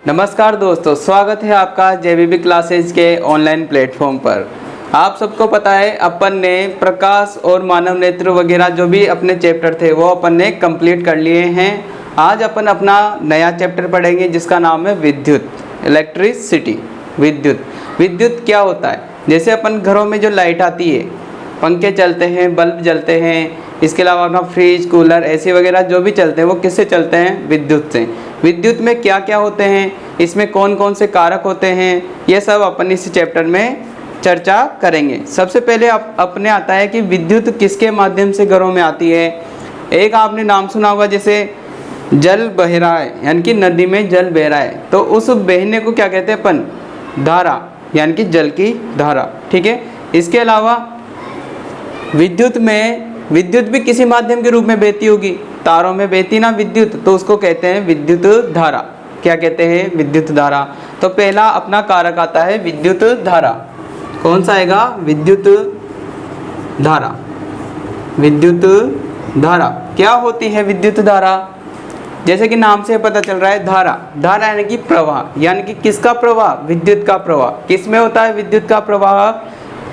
नमस्कार दोस्तों, स्वागत है आपका जेबीबी क्लासेज के ऑनलाइन प्लेटफॉर्म पर। आप सबको पता है अपन ने प्रकाश और मानव नेत्र वगैरह जो भी अपने चैप्टर थे वो अपन ने कंप्लीट कर लिए हैं। आज अपन अपना नया चैप्टर पढ़ेंगे जिसका नाम है विद्युत, इलेक्ट्रिसिटी। विद्युत क्या होता है? जैसे अपन घरों में जो लाइट आती है, पंखे चलते हैं, बल्ब जलते हैं, इसके अलावा अपना फ्रिज, कूलर, एसी वगैरह जो भी चलते हैं वो किससे चलते हैं? विद्युत से। विद्युत में क्या क्या होते हैं, इसमें कौन कौन से कारक होते हैं, ये सब अपन इस चैप्टर में चर्चा करेंगे। सबसे पहले अपने आता है कि विद्युत किसके माध्यम से घरों में आती है। एक आपने नाम सुना होगा, जैसे जल बह रहा है, यानी कि नदी में जल बह रहा है, तो उस बहने को क्या कहते हैं अपन? धारा, यानी कि जल की धारा। ठीक है। इसके अलावा विद्युत भी किसी माध्यम के रूप में बहती होगी, तारों में बहती ना विद्युत, तो उसको कहते हैं विद्युत धारा। क्या कहते हैं? विद्युत धारा। तो पहला अपना कारक आता है विद्युत धारा। कौन सा आएगा? विद्युत धारा। विद्युत धारा क्या होती है? विद्युत धारा जैसे कि नाम से पता चल रहा है, धारा यानी कि प्रवाह, यानी कि किसका प्रवाह? विद्युत का प्रवाह। किस में होता है विद्युत का प्रवाह?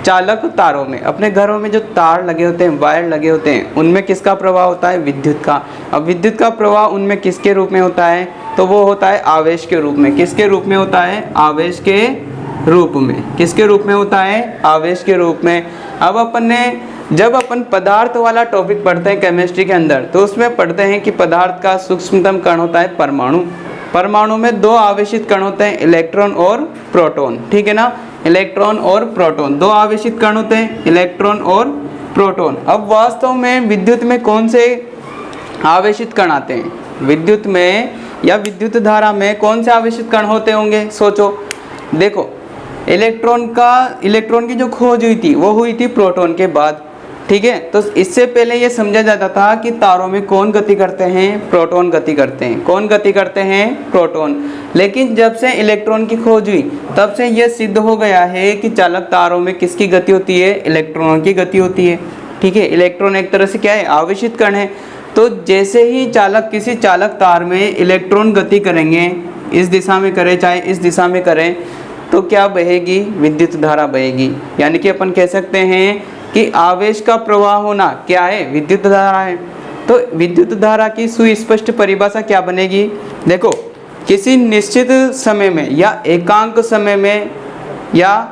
चालक तारों में। अपने घरों में जो तार लगे होते हैं, वायर लगे होते हैं, उनमें किसका प्रवाह होता है? विद्युत का। अब विद्युत का प्रवाह उनमें किसके रूप में होता है? तो वो होता है आवेश के रूप में। किसके रूप में होता है? आवेश के रूप में। किसके रूप में होता है? आवेश के रूप में। अब जब अपन पदार्थ वाला टॉपिक पढ़ते हैं केमिस्ट्री के अंदर, तो उसमें पढ़ते हैं कि पदार्थ का सूक्ष्मतम कण होता है परमाणु। परमाणु में दो आवेशित कण होते हैं, इलेक्ट्रॉन और प्रोटॉन। ठीक है ना? इलेक्ट्रॉन और प्रोटॉन, दो आवेशित कण होते हैं, इलेक्ट्रॉन और प्रोटॉन। अब वास्तव में विद्युत में कौन से आवेशित कण आते हैं? विद्युत में या विद्युत धारा में कौन से आवेशित कण होते होंगे? सोचो। देखो, इलेक्ट्रॉन की जो खोज हुई थी वो हुई थी प्रोटॉन के बाद। ठीक है। तो इससे पहले ये समझा जाता था कि तारों में कौन गति करते हैं? प्रोटॉन गति करते हैं। कौन गति करते हैं? प्रोटॉन। लेकिन जब से इलेक्ट्रॉन की खोज हुई तब से यह सिद्ध हो गया है कि चालक तारों में किसकी गति होती है? इलेक्ट्रॉनों की गति होती है। ठीक है। इलेक्ट्रॉन एक तरह से क्या है? आवेशित कण है। तो जैसे ही किसी चालक तार में इलेक्ट्रॉन गति करेंगे, इस दिशा में करें चाहे इस दिशा में करें, तो क्या बहेगी? विद्युत धारा बहेगी। यानी कि अपन कह सकते हैं कि आवेश का प्रवाह होना क्या है? विद्युत धारा है। तो विद्युत धारा की सुस्पष्ट परिभाषा क्या बनेगी? देखो, किसी निश्चित समय में या एकांक समय में या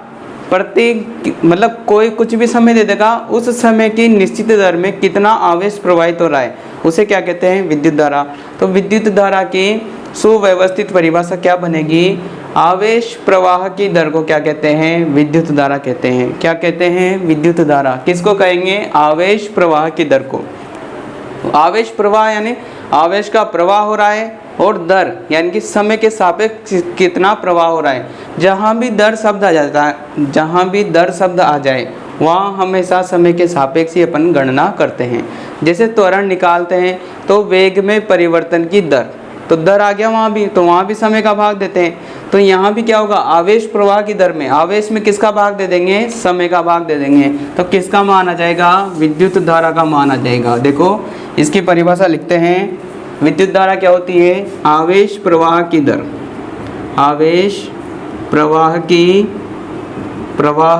कोई कुछ भी समय दे देगा, उस समय की निश्चित दर में कितना आवेश प्रवाहित हो रहा है, उसे क्या कहते हैं? विद्युत धारा। तो विद्युत धारा की सुव्यवस्थित परिभाषा क्या बनेगी? आवेश प्रवाह की दर को क्या कहते हैं? विद्युत धारा कहते हैं। क्या कहते हैं? विद्युत धारा। किसको कहेंगे? आवेश प्रवाह की दर को। आवेश प्रवाह यानी आवेश का प्रवाह हो रहा है, और दर यानी कि समय के सापेक्ष कितना प्रवाह हो रहा है। जहाँ भी दर शब्द आ जाता है, जहाँ भी दर शब्द आ जाए वहाँ हमेशा समय के सापेक्ष ही अपन गणना करते हैं। जैसे त्वरण निकालते हैं तो वेग में परिवर्तन की दर, तो दर आ गया वहाँ भी, तो वहाँ भी समय का भाग देते हैं। तो यहाँ भी क्या होगा? आवेश प्रवाह की दर में आवेश में किसका भाग दे देंगे? समय का भाग दे देंगे। तो किसका मान आ जाएगा? विद्युत धारा का मान आ जाएगा। देखो, इसकी परिभाषा लिखते हैं। विद्युत धारा क्या होती है? आवेश प्रवाह की दर। आवेश प्रवाह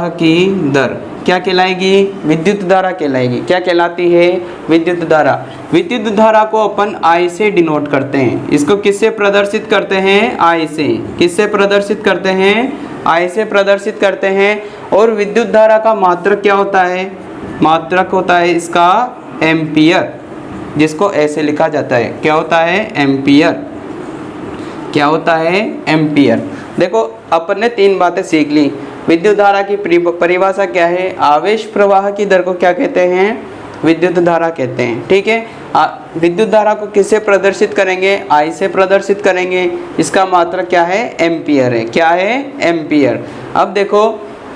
की दर क्या कहलाएगी? विद्युत धारा कहलाएगी। क्या कहलाती है? विद्युत धारा। विद्युत धारा को अपन I से डिनोट करते हैं। इसको किससे प्रदर्शित करते हैं? I से। किससे प्रदर्शित करते हैं? I से प्रदर्शित करते हैं। और विद्युत धारा का मात्रक क्या होता है? मात्रक होता है इसका एम्पियर, जिसको ऐसे लिखा जाता है। क्या होता है? एम्पियर। क्या होता है? एम्पियर। देखो, अपन ने तीन बातें सीख ली। विद्युत धारा की परिभाषा क्या है? आवेश प्रवाह की दर को क्या कहते हैं? विद्युत धारा कहते हैं। ठीक है। विद्युत धारा को किससे प्रदर्शित करेंगे? I से प्रदर्शित करेंगे। इसका मात्रक क्या है? एम्पियर है। क्या है? एम्पियर। अब देखो,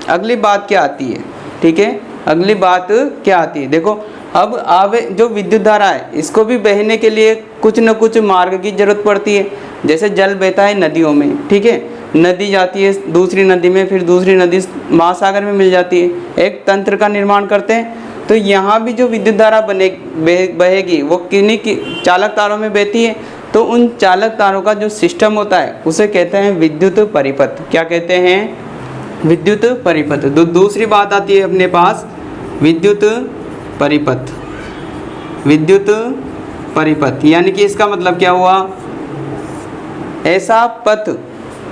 अगली बात क्या आती है? ठीक है, अगली बात क्या आती है? देखो, अब जो विद्युत धारा है, इसको भी बहने के लिए कुछ न कुछ मार्ग की जरूरत पड़ती है। जैसे जल बहता है नदियों में, ठीक है, नदी जाती है दूसरी नदी में, फिर दूसरी नदी महासागर में मिल जाती है, एक तंत्र का निर्माण करते हैं। तो यहाँ भी जो विद्युत धारा बहेगी वो किन्हीं की चालक तारों में बहती है। तो उन चालक तारों का जो सिस्टम होता है उसे कहते हैं विद्युत परिपथ। क्या कहते हैं? विद्युत परिपथ। दूसरी बात आती है अपने पास विद्युत परिपथ। विद्युत परिपथ यानी कि इसका मतलब क्या हुआ? ऐसा पथ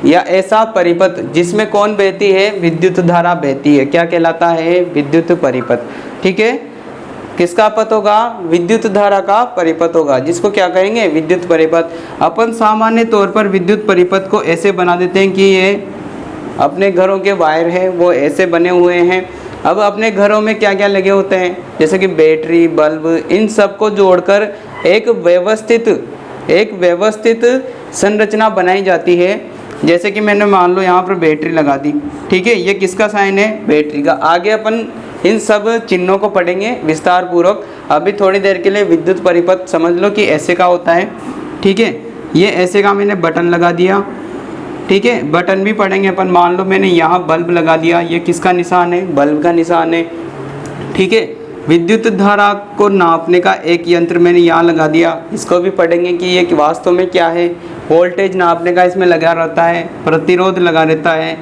या ऐसा परिपथ जिसमें कौन बहती है? विद्युत धारा बहती है। क्या कहलाता है? विद्युत परिपथ। ठीक है, किसका पथ होगा? विद्युत धारा का परिपथ होगा, जिसको क्या कहेंगे? विद्युत परिपथ। अपन सामान्य तौर पर विद्युत परिपथ को ऐसे बना देते हैं कि ये अपने घरों के वायर हैं वो ऐसे बने हुए हैं। अब अपने घरों में क्या क्या लगे होते हैं, जैसे कि बैटरी, बल्ब, इन सब को जोड़कर एक व्यवस्थित संरचना बनाई जाती है। जैसे कि मैंने मान लो यहाँ पर बैटरी लगा दी, ठीक है, ये किसका साइन है? बैटरी का। आगे अपन इन सब चिन्हों को पढ़ेंगे विस्तार पूर्वक। अभी थोड़ी देर के लिए विद्युत परिपथ समझ लो कि ऐसे का होता है। ठीक है, ये ऐसे का मैंने बटन लगा दिया। ठीक है, बटन भी पढ़ेंगे अपन। मान लो मैंने यहाँ बल्ब लगा दिया, ये किसका निशान है? बल्ब का निशान है। ठीक है, विद्युत धारा को नापने का एक यंत्र मैंने यहाँ लगा दिया, इसको भी पढ़ेंगे कि ये वास्तव में क्या है। वोल्टेज नापने का इसमें लगा रहता है, प्रतिरोध लगा रहता है।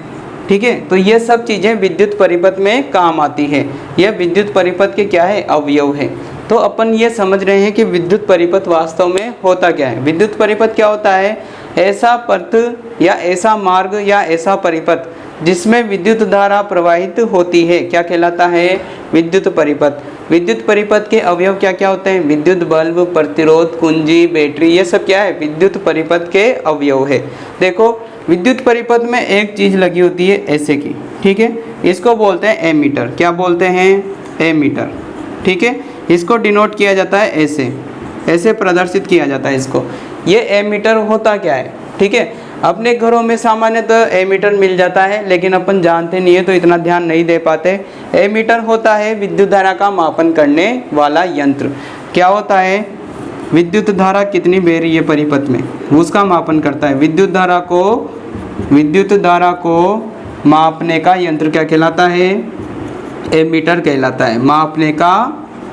ठीक है, तो ये सब चीज़ें विद्युत परिपथ में काम आती है। यह विद्युत परिपथ के क्या है? अवयव है। तो अपन ये समझ रहे हैं कि विद्युत परिपथ वास्तव में होता क्या है। विद्युत परिपथ क्या होता है? ऐसा पथ या ऐसा मार्ग या ऐसा परिपथ जिसमें विद्युत धारा प्रवाहित होती है, क्या कहलाता है? विद्युत परिपथ। विद्युत परिपथ के अवयव क्या क्या होते हैं? विद्युत बल्ब, प्रतिरोध, कुंजी, बैटरी, ये सब क्या है? विद्युत परिपथ के अवयव है। देखो, विद्युत परिपथ में एक चीज़ लगी होती है ऐसे की, ठीक है, इसको बोलते हैं एमीटर। क्या बोलते हैं? एमीटर। ठीक है, इसको डिनोट किया जाता है ऐसे प्रदर्शित किया जाता है इसको। ये एमीटर होता क्या है? ठीक है, अपने घरों में सामान्यतः एमीटर मिल जाता है, लेकिन अपन जानते नहीं है तो इतना ध्यान नहीं दे पाते। एमीटर होता है विद्युत धारा का मापन करने वाला यंत्र। क्या होता है? विद्युत धारा कितनी बह रही है परिपथ में, उसका मापन करता है। विद्युत धारा को मापने का यंत्र क्या कहलाता है? एमीटर कहलाता है। मापने का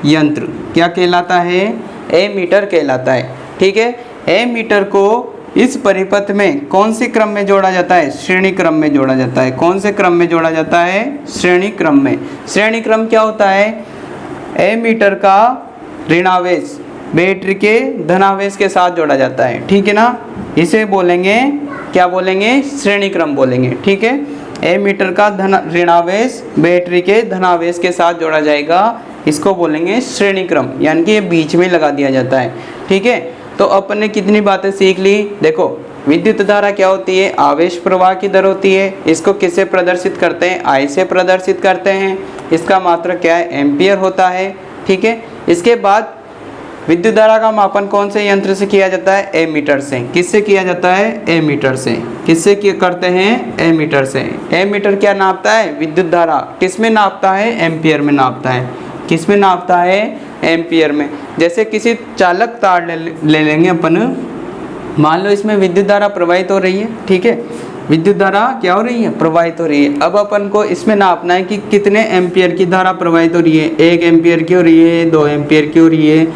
यंत्र क्या कहलाता है? एमीटर कहलाता है। ठीक है, एमीटर को इस परिपथ में कौन से क्रम में जोड़ा जाता है? श्रेणी क्रम में जोड़ा जाता है। कौन से क्रम में जोड़ा जाता है? श्रेणी क्रम में। श्रेणी क्रम क्या होता है? एमीटर का ऋणावेश बैटरी के धनावेश के साथ जोड़ा जाता है। ठीक है ना, इसे बोलेंगे, क्या बोलेंगे? श्रेणी क्रम बोलेंगे। ठीक है, एमीटर का ऋणावेश बैटरी के धनावेश के साथ जोड़ा जाएगा, इसको बोलेंगे श्रेणी क्रम, यानी कि ये बीच में लगा दिया जाता है। ठीक है, तो अपन ने कितनी बातें सीख ली। देखो, विद्युत धारा क्या होती है? आवेश प्रवाह की दर होती है। इसको किससे प्रदर्शित करते हैं? आई से प्रदर्शित करते हैं। इसका मात्रक क्या है? एम्पियर होता है। ठीक है, इसके बाद विद्युत धारा का मापन कौन से यंत्र से किया जाता है? एमीटर से। किससे किया जाता है? एमीटर से। किससे करते हैं? एमीटर से। एमीटर क्या नापता है? विद्युत धारा। किस में नापता है? एम्पियर में नापता है। किस में नापता है? एम्पियर में। जैसे किसी चालक तार ले लेंगे अपन, मान लो इसमें विद्युत धारा प्रवाहित हो रही है। ठीक है, विद्युत धारा क्या हो रही है? प्रवाहित हो रही है। अब अपन को इसमें नापना है कि कितने एम्पियर की धारा प्रवाहित हो रही है। 1 एम्पियर की हो रही है, 2 एम्पियर की हो रही है,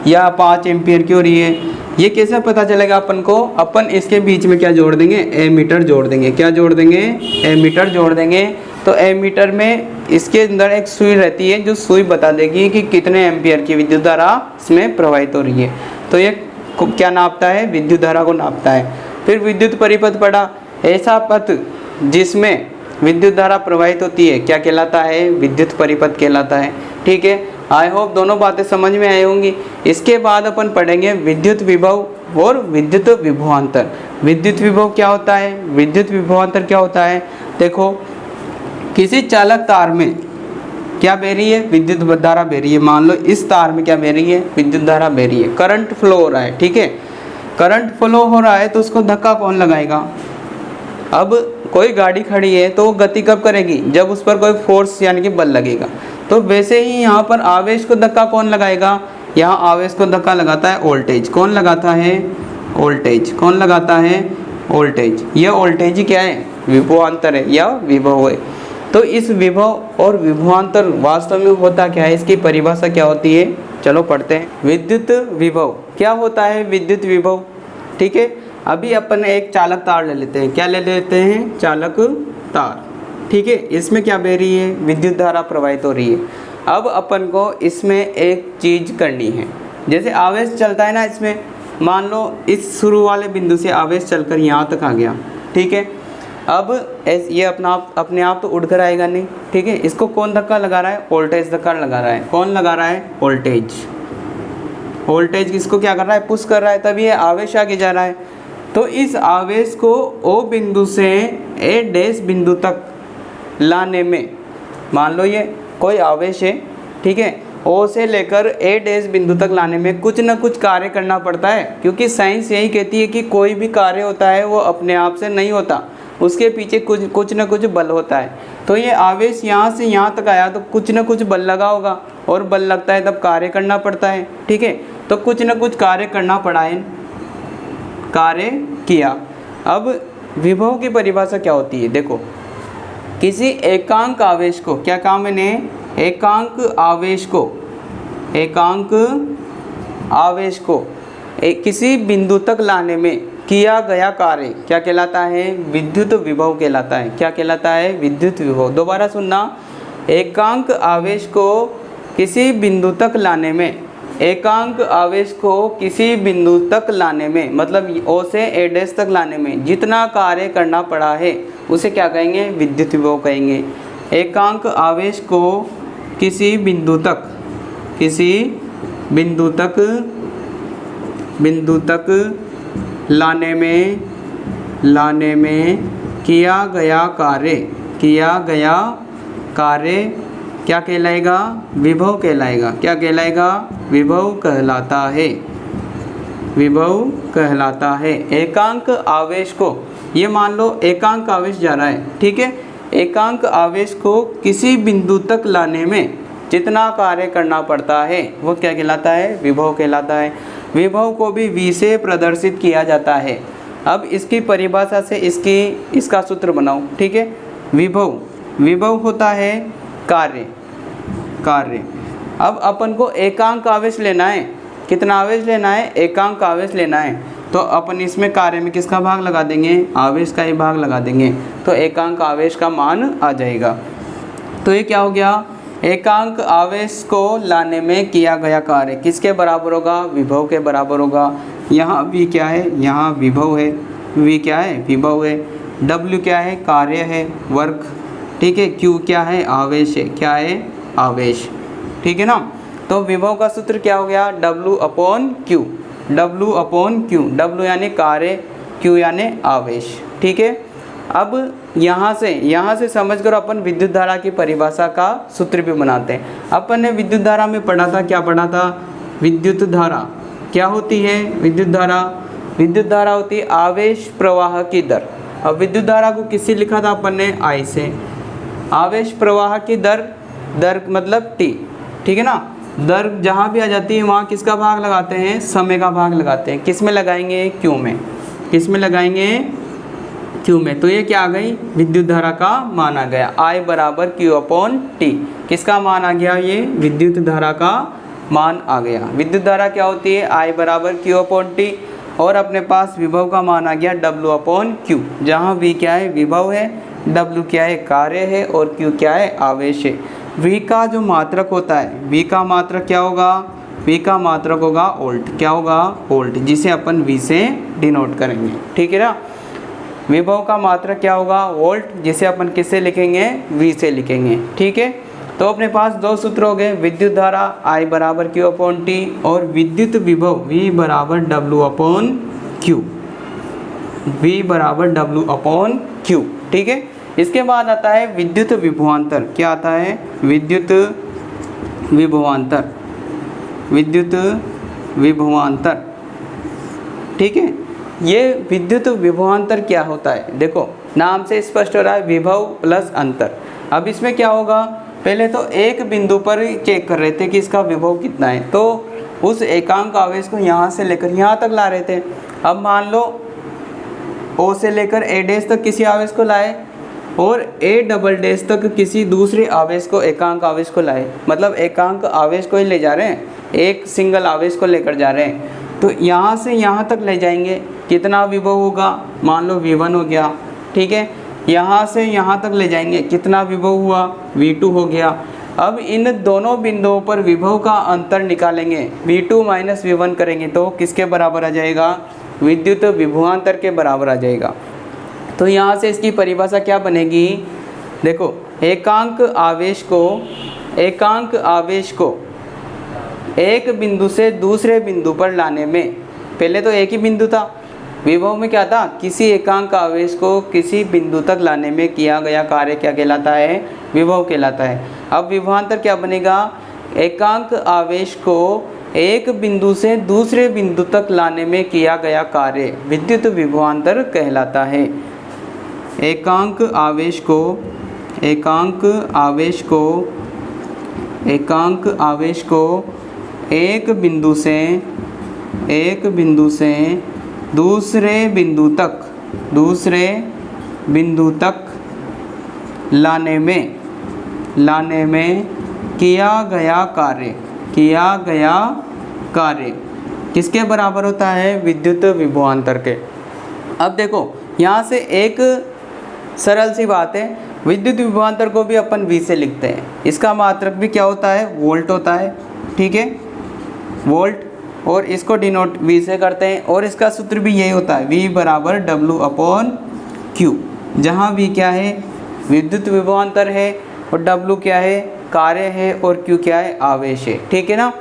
या 5 एम्पियर की हो रही है। ये कैसे पता चलेगा अपन को? अपन इसके बीच में क्या जोड़ देंगे? एमीटर जोड़ देंगे। क्या जोड़ देंगे? एमीटर जोड़ देंगे। तो एमीटर में इसके अंदर एक सुई रहती है जो सुई बता देगी कि कितने एम्पियर की विद्युत धारा इसमें प्रवाहित हो रही है। तो ये क्या नापता है? विद्युत धारा को नापता है। फिर विद्युत परिपथ पढ़ा। ऐसा पथ जिसमें विद्युत धारा प्रवाहित होती है क्या कहलाता है? विद्युत परिपथ कहलाता है। ठीक है, आई होप दोनों बातें समझ में आई होंगी। इसके बाद अपन पढ़ेंगे विद्युत विभव और विद्युत विभवांतर। विद्युत विभव क्या होता है? विद्युत विभवांतर क्या होता है? देखो, किसी चालक तार में क्या बह रही है? विद्युत धारा बह रही है। मान लो इस तार में क्या बह रही है? विद्युत धारा बह रही है। करंट फ्लो हो रहा है। ठीक है, करंट फ्लो हो रहा है तो उसको धक्का कौन लगाएगा? अब कोई गाड़ी खड़ी है तो वो गति कब करेगी? जब उस पर कोई फोर्स यानी कि बल लगेगा। तो वैसे ही यहाँ पर आवेश को धक्का कौन लगाएगा? यहाँ आवेश को धक्का लगाता है वोल्टेज। कौन लगाता है? वोल्टेज। कौन लगाता है? वोल्टेज। यह वोल्टेज ही क्या है? विभवांतर है या विभव है। तो इस विभव और विभवांतर वास्तव में होता क्या है? इसकी परिभाषा क्या होती है? चलो पढ़ते हैं। विद्युत विभव क्या होता है? विद्युत विभव ठीक है। अभी अपन एक चालक तार ले लेते हैं। क्या ले लेते हैं? चालक तार, ठीक है। इसमें क्या बह रही है? विद्युत धारा प्रवाहित हो रही है। अब अपन को इसमें एक चीज़ करनी है, जैसे आवेश चलता है ना, इसमें मान लो इस शुरू वाले बिंदु से आवेश चलकर यहाँ तक आ गया, ठीक है। अब ये अपने आप तो उड़कर आएगा नहीं, ठीक है। इसको कौन धक्का लगा रहा है? वोल्टेज धक्का लगा रहा है। कौन लगा रहा है? वोल्टेज। वोल्टेज किसको क्या कर रहा है? पुश कर रहा है, तभी ये आवेश आगे जा रहा है। तो इस आवेश को ओ बिंदु से ए डैश बिंदु तक लाने में, मान लो ये कोई आवेश है, ठीक है, ओ से लेकर ए डैश बिंदु तक लाने में कुछ न कुछ कार्य करना पड़ता है, क्योंकि साइंस यही कहती है कि कोई भी कार्य होता है वो अपने आप से नहीं होता, उसके पीछे कुछ न कुछ बल होता है। तो ये आवेश यहाँ से यहाँ तक आया तो कुछ न कुछ बल लगा होगा, और बल लगता है तब कार्य करना पड़ता है, ठीक है। तो कुछ न कुछ कार्य करना पड़ा है, कार्य किया। अब विभव की परिभाषा क्या होती है? देखो, किसी एकांक आवेश को, क्या कहा मैंने? एकांक आवेश को किसी बिंदु तक लाने में किया गया कार्य क्या कहलाता है? विद्युत विभव कहलाता है। क्या कहलाता है? विद्युत विभव। दोबारा सुनना, एकांक आवेश को किसी बिंदु तक लाने में, एकांक आवेश को किसी बिंदु तक लाने में, मतलब ओ से ए डैश तक लाने में जितना कार्य करना पड़ा है उसे क्या कहेंगे? विद्युत विभव कहेंगे। एकांक आवेश को किसी बिंदु तक लाने में किया गया कार्य क्या कहलाएगा? विभव कहलाएगा। क्या कहलाएगा? विभव कहलाता है। एकांक आवेश को, ये मान लो एकांक आवेश जा रहा है, ठीक है। एकांक आवेश को किसी बिंदु तक लाने में जितना कार्य करना पड़ता है वो क्या कहलाता है? विभव कहलाता है। विभव को भी V से प्रदर्शित किया जाता है। अब इसकी परिभाषा से इसका सूत्र बनाओ, ठीक है। विभव होता है कार्य। अब अपन को एकांक आवेश लेना है। कितना आवेश लेना है? एकांक आवेश लेना है। तो अपन इसमें कार्य में किसका भाग लगा देंगे? आवेश का ही भाग लगा देंगे, तो एकांक आवेश का मान आ जाएगा। तो ये क्या हो गया? एकांक आवेश को लाने में किया गया कार्य किसके बराबर होगा? विभव के बराबर होगा। यहाँ V क्या है? यहाँ विभव है। V क्या है? विभव है। W क्या है? कार्य है, वर्क, ठीक है। Q क्या है? आवेश है। क्या है? आवेश, ठीक है ना। तो विभव का सूत्र क्या हो गया? W/Q। W यानी कार्य, Q यानी आवेश, ठीक है। अब यहाँ से समझ कर अपन विद्युत धारा की परिभाषा का सूत्र भी बनाते हैं। अपन ने विद्युत धारा में पढ़ा था, क्या पढ़ा था? विद्युत धारा क्या होती है? विद्युत धारा होती है आवेश प्रवाह की दर। अब विद्युत धारा को किससे लिखा था अपन ने? I से। आवेश प्रवाह की दर मतलब T, ठीक है ना। दर जहाँ भी आ जाती है वहाँ किसका भाग लगाते हैं? समय का भाग लगाते हैं। किस में लगाएंगे? Q में। किस में लगाएंगे? Q में। तो ये क्या आ गई? विद्युत धारा का मान आ गया। I = Q/T। किसका मान आ गया? ये विद्युत धारा का मान आ गया। विद्युत धारा क्या होती है? I = Q/T। और अपने पास विभव का मान आ गया W/Q, जहाँ V क्या है? विभव है, W क्या है? कार्य है, और Q क्या है? आवेश है। V का जो मात्रक होता है, V का मात्रक क्या होगा? V का मात्रक होगा वोल्ट। क्या होगा? वोल्ट, जिसे अपन V से डिनोट करेंगे, ठीक है ना। विभव का मात्रक क्या होगा? वोल्ट, जिसे अपन किससे लिखेंगे? V से लिखेंगे, ठीक है। तो अपने पास दो सूत्र हो गए, विद्युत धारा I = Q/T और विद्युत विभव V = W/Q। V = W/Q, ठीक है। इसके बाद आता है विद्युत विभवांतर। क्या आता है? विद्युत विभवांतर, ठीक है। ये विद्युत विभवांतर क्या होता है? देखो, नाम से स्पष्ट हो रहा है, विभव प्लस अंतर। अब इसमें क्या होगा? पहले तो एक बिंदु पर चेक कर रहे थे कि इसका विभव कितना है, तो उस एकांक आवेश को यहाँ से लेकर यहाँ तक ला रहे थे। अब मान लो O से लेकर A डैश तक किसी आवेश को लाए और A" तक किसी दूसरे आवेश को, एकांक आवेश को लाए, मतलब एकांक आवेश को ही ले जा रहे हैं, एक सिंगल आवेश को लेकर जा रहे हैं। तो यहाँ से यहाँ तक ले जाएंगे, कितना विभव होगा, मान लो V1 हो गया, ठीक है। यहाँ से यहाँ तक ले जाएंगे, कितना विभव हुआ, V2 हो गया। अब इन दोनों बिंदुओं पर विभव का अंतर निकालेंगे, V2 माइनस V1 करेंगे तो किसके बराबर आ जाएगा, विद्युत विभवांतर के बराबर आ जाएगा। तो यहाँ से इसकी परिभाषा क्या बनेगी, देखो एकांक आवेश को एक बिंदु से दूसरे बिंदु पर लाने में, पहले तो एक ही बिंदु था, विभव में क्या था, किसी एकांक आवेश को किसी बिंदु तक लाने में किया गया कार्य क्या कहलाता है, विभव कहलाता है। अब विभवांतर क्या बनेगा, एकांक आवेश को एक बिंदु से दूसरे बिंदु तक लाने में किया गया कार्य विद्युत विभवांतर कहलाता है। एकांक आवेश को एक बिंदु से दूसरे बिंदु तक लाने में किया गया कार्य किसके बराबर होता है, विद्युत विभवांतर के। अब देखो यहाँ से एक सरल सी बात है, विद्युत विभवांतर को भी अपन V से लिखते हैं, इसका मात्रक भी क्या होता है, वोल्ट होता है, ठीक है, वोल्ट, और इसको डिनोट V से करते हैं, और इसका सूत्र भी यही होता है, V बराबर W/Q, जहाँ V क्या है, विद्युत विभवांतर है, और W क्या है, कार्य है, और Q क्या है, आवेश है, ठीक है ना।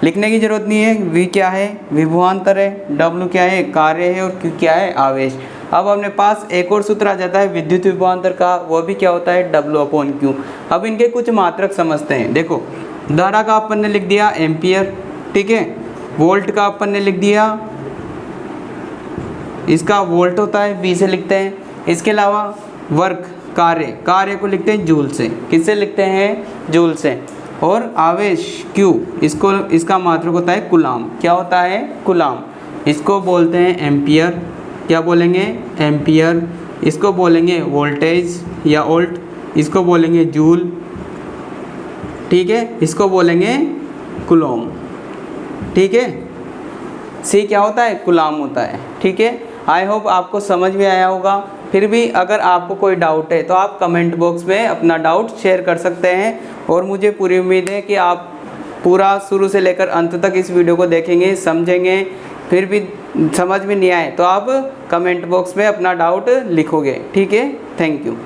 लिखने की जरूरत नहीं है, V क्या है, विभवांतर है, W क्या है, कार्य है, और Q क्या है, आवेश। अब अपने पास एक और सूत्र आ जाता है विद्युत विभवांतर का, वो भी क्या होता है, W/Q। अब इनके कुछ मात्रक समझते हैं। देखो धारा का अपन ने लिख दिया एम्पियर, ठीक है, वोल्ट का अपन ने लिख दिया, इसका वोल्ट होता है, V से लिखते हैं। इसके अलावा वर्क, कार्य को लिखते हैं जूल से, किससे लिखते हैं, जूल से। और आवेश Q, इसका मात्रक होता है कूलाम, क्या होता है, कूलाम, इसको बोलते हैं एम्पियर, क्या बोलेंगे, एम्पियर। इसको बोलेंगे वोल्टेज या वोल्ट, इसको बोलेंगे जूल, ठीक है, इसको बोलेंगे कूलॉम, ठीक है। सी क्या होता है, कूलाम होता है, ठीक है। आई होप आपको समझ में आया होगा। फिर भी अगर आपको कोई डाउट है तो आप कमेंट बॉक्स में अपना डाउट शेयर कर सकते हैं, और मुझे पूरी उम्मीद है कि आप पूरा शुरू से लेकर अंत तक इस वीडियो को देखेंगे, समझेंगे। फिर भी समझ में नहीं आए तो आप कमेंट बॉक्स में अपना डाउट लिखोगे, ठीक है। Thank you.